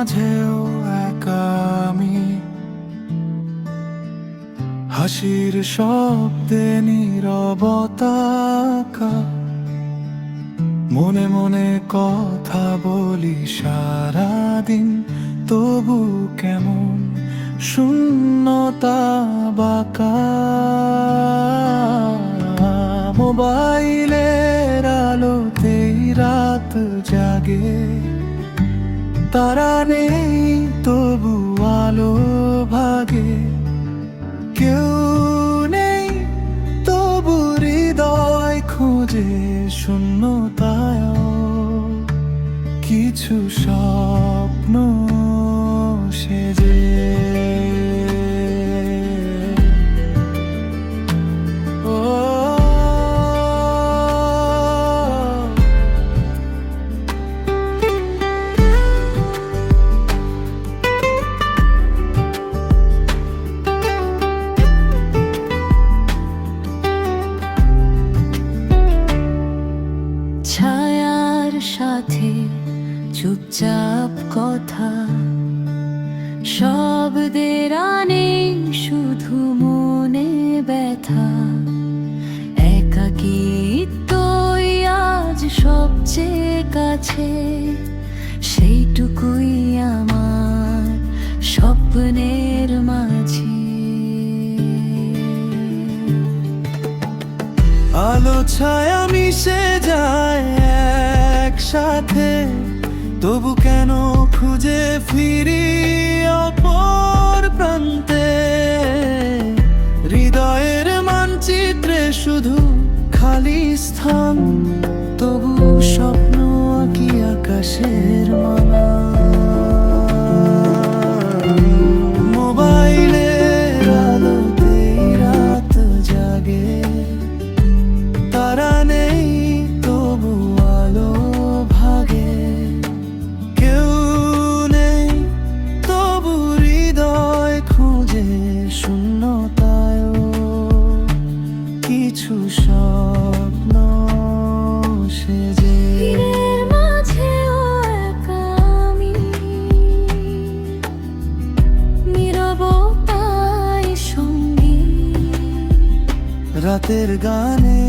মাঝেও একা আমি, হাসির শব্দে নীরবতা, মনে মনে কথা বলি সারাদিন, তবু কেমন শূন্যতা বাঁকা। মোবাইলের আলোতেই রাত জাগে, তারা নেই তবু আলো ভাগে। কেউ নেই তবু হৃদয় খুঁজে শূন্যতায় কিছু স্বপ্ন সেজে। ছায়ার সাথে চুপচাপ কথা, শব্দের আনে শুধু মনে ব্যথা। একাকিত্বই আজ সবচেয়ে কাছে, সেইটুকুই আমার স্বপ্নের মাঝে। আলো ছায়া মিশে যায় একসাথে, তবু কেন খুঁজে ফিরি অপর প্রান্তে। হৃদয়ের মানচিত্রে শুধু খালি স্থান, তবু স্বপ্ন আঁকি আকাশের মালা। মোবাইলের আলোতেই রাত জাগে, তারা নেই তবু আলো ভাগে। কেউ নেই তবু হৃদয় খুঁজে শূন্যতায় কিছু স্বপ্ন সেজে। ভিড়ের মাঝেও একা আমি, নীরবতায় সঙ্গী। রাতের গানে